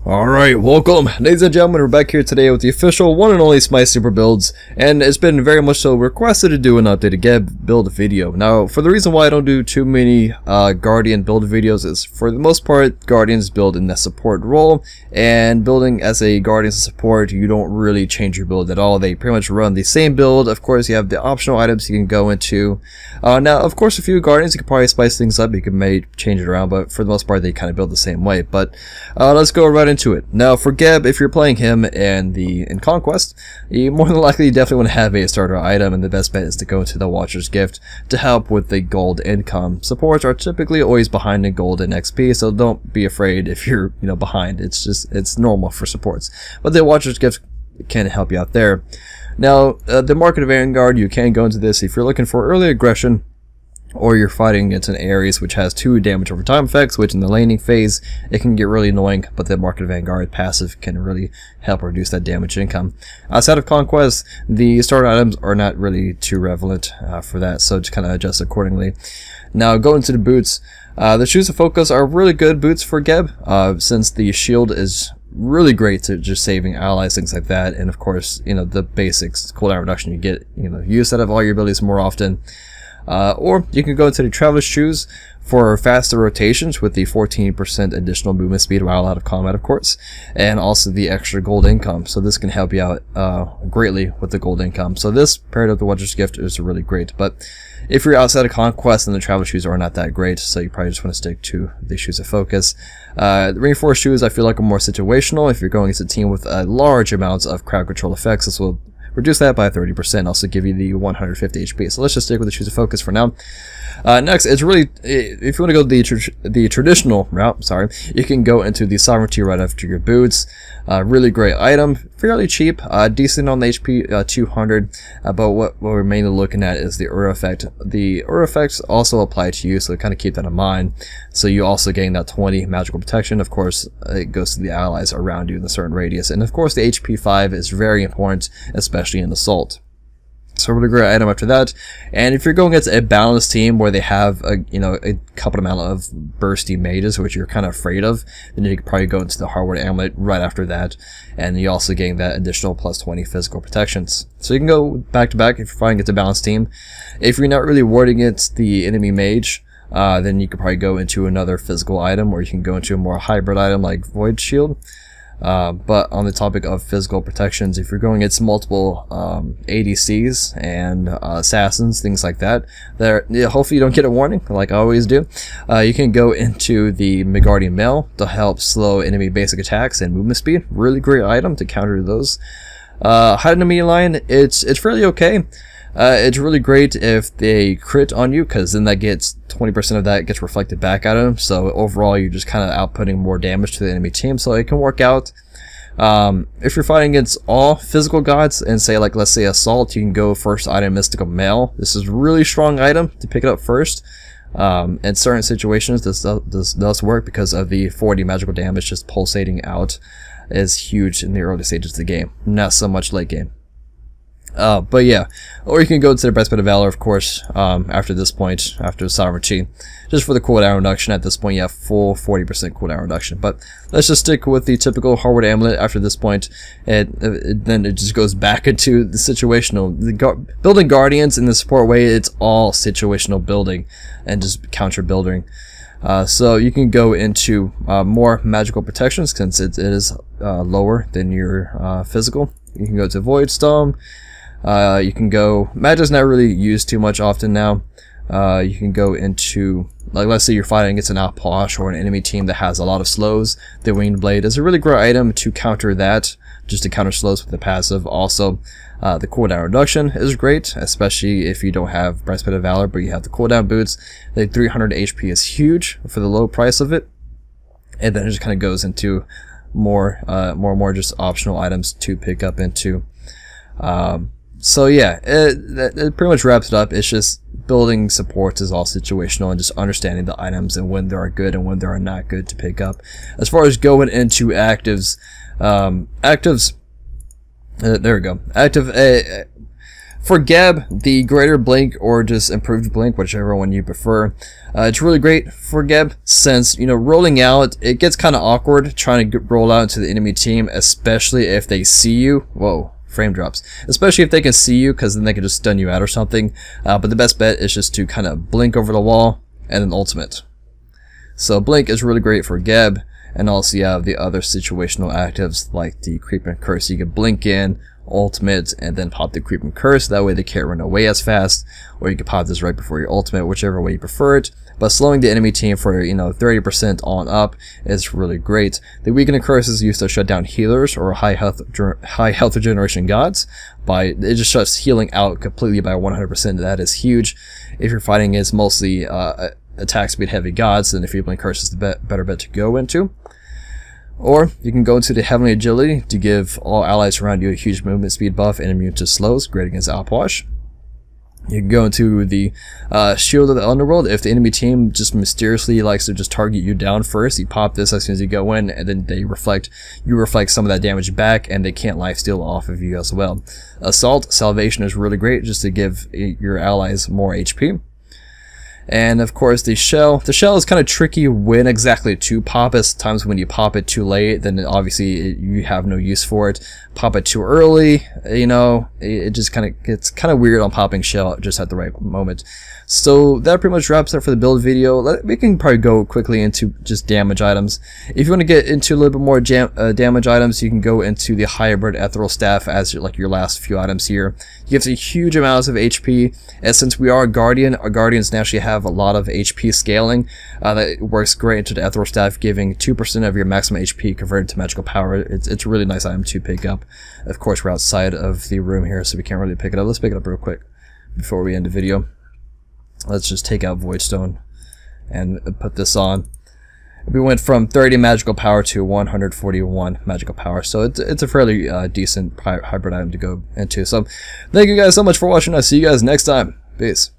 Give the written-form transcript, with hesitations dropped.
Alright, welcome ladies and gentlemen, we're back here today with the official one and only Smite Super Builds, and it's been very much so requested to do an updated GEB build video. Now, for the reason why I don't do too many Guardian build videos is, for the most part, Guardians build in that support role, and building as a Guardian support, you don't really change your build at all. They pretty much run the same build. Of course, you have the optional items you can go into. Now, of course, a few Guardians, you can probably spice things up, you can maybe change it around, but for the most part, they kind of build the same way. But let's go right into it. Now for GEB, if you're playing him in Conquest, you more than likely definitely want to have a starter item, and the best bet is to go into the Watcher's Gift to help with the gold income. Supports are typically always behind in gold and XP, so don't be afraid if you're behind. It's normal for supports, but the Watcher's Gift can help you out there. Now the Market of Vanguard, you can go into this if you're looking for early aggression, or you're fighting against an Ares which has 2 damage over time effects, which in the laning phase it can get really annoying, but the Market of Vanguard passive can really help reduce that damage income. Outside of Conquest, the starter items are not really too relevant for that, so just kind of adjust accordingly. Now going to the boots, the shoes of focus are really good boots for GEB, since the shield is really great to just saving allies, things like that, and of course the basics, cooldown reduction, you get use out of all your abilities more often. Or you can go into the Traveler's Shoes for faster rotations with the 14% additional movement speed while out of combat, of course, and also the extra gold income. So this can help you out greatly with the gold income. So this paired with the Watcher's Gift is really great. But if you're outside of Conquest, then the Traveler's Shoes are not that great, so you probably just want to stick to the Shoes of Focus. The Reinforced Shoes I feel like are more situational. If you're going against a team with large amounts of crowd control effects, this will reduce that by 30%, also give you the 150 HP. So let's just stick with the Shoes of Focus for now. Next, it's really, if you want to go the traditional route, you can go into the Sovereignty right after your boots. Really great item, fairly cheap, decent on the HP, 200, but what we're mainly looking at is the Ur effect. The Ur effects also apply to you, so kind of keep that in mind. So you also gain that 20 magical protection. Of course, it goes to the allies around you in a certain radius, and of course the HP 5 is very important, especially in Assault. So really great item after that. And if you're going against a balanced team where they have a couple amount of bursty mages, which you're kind of afraid of, then you could probably go into the Hardware Amulet right after that, and you also gain that additional plus 20 physical protections. So you can go back to back if you're fighting against a balanced team. If you're not really warding against the enemy mage, then you could probably go into another physical item, or you can go into a more hybrid item like Void Shield. But on the topic of physical protections, if you're going against multiple ADCs and assassins, things like that, hopefully you don't get a warning like I always do. You can go into the Midgardian Mail to help slow enemy basic attacks and movement speed. Really great item to counter those. Hide in the melee line, it's fairly okay. It's really great if they crit on you, because then that gets 20% of that gets reflected back at them. So overall, you're just kind of outputting more damage to the enemy team. So it can work out. If you're fighting against all physical gods, and say let's say Assault, you can go first item Mystical Mail. This is a really strong item to pick it up first. In certain situations, this does work because of the 40 magical damage just pulsating out is huge in the early stages of the game, not so much late game. But yeah, or you can go to the Breastplate of Valor, of course, after this point, after Sovereignty, just for the cooldown reduction. At this point, you have full 40% cooldown reduction. But let's just stick with the typical Hardware Amulet after this point. Then it just goes back into the situational. Building Guardians in the support way, it's all situational building and just counter building. So you can go into more magical protections since it is lower than your physical. You can go to Void Stone. You can go, Magic's not really used too much often now. You can go into, let's say you're fighting against an Outposh or an enemy team that has a lot of slows. The Winged Blade is a really great item to counter that, just to counter slows with the passive. Also, the cooldown reduction is great, especially if you don't have Breastplate of Valor, but you have the cooldown boots. The 300 HP is huge for the low price of it. And then it just kind of goes into more just optional items to pick up into. So yeah, it pretty much wraps it up. It's just building supports is all situational, and just understanding the items and when they are good and when they are not good to pick up. As far as going into actives, there we go. For GEB, the greater blink or just improved blink, whichever one you prefer, it's really great for GEB since, you know, rolling out, it gets kind of awkward trying to roll out into the enemy team, especially if they see you. Whoa, frame drops. Especially if they can see you, because then they can just stun you out or something. But the best bet is just to kind of blink over the wall and then ultimate. So blink is really great for GEB, and also you have the other situational actives like the creep and curse. You can blink in, ultimate, and then pop the creep and curse. That way they can't run away as fast, or you can pop this right before your ultimate, whichever way you prefer it. But slowing the enemy team for, you know, 30% on up is really great. The weakening curse is used to shut down healers or high health regeneration gods. It just shuts healing out completely by 100%. That is huge. If you're fighting against mostly attack speed heavy gods, then the Feebling Curse is the better bet to go into. Or you can go into the Heavenly Agility to give all allies around you a huge movement speed buff and immune to slows, great against Outwash. You can go into the Shield of the Underworld. If the enemy team just mysteriously likes to just target you down first, you pop this as soon as you go in, and then you reflect some of that damage back, and they can't lifesteal off of you as well. Assault Salvation is really great just to give your allies more HP. And of course the shell is kind of tricky when exactly to pop it. Sometimes when you pop it too late, then obviously you have no use for it. Pop it too early, you know, it just gets kind of weird on popping shell just at the right moment. So that pretty much wraps up for the build video. We can probably go quickly into just damage items. If you want to get into a little bit more damage items, you can go into the Hybrid Ethereal Staff as like your last few items here. It gives a huge amounts of HP, and since we are a Guardian, our Guardians naturally have a lot of HP scaling. That works great into the Ethereal Staff, giving 2% of your maximum HP converted to magical power. It's a really nice item to pick up. Of course, we're outside of the room here, so we can't really pick it up. Let's pick it up real quick before we end the video. Let's just take out Voidstone and put this on. We went from 30 magical power to 141 magical power, so it's a fairly decent hybrid item to go into. So thank you guys so much for watching. I'll see you guys next time. Peace.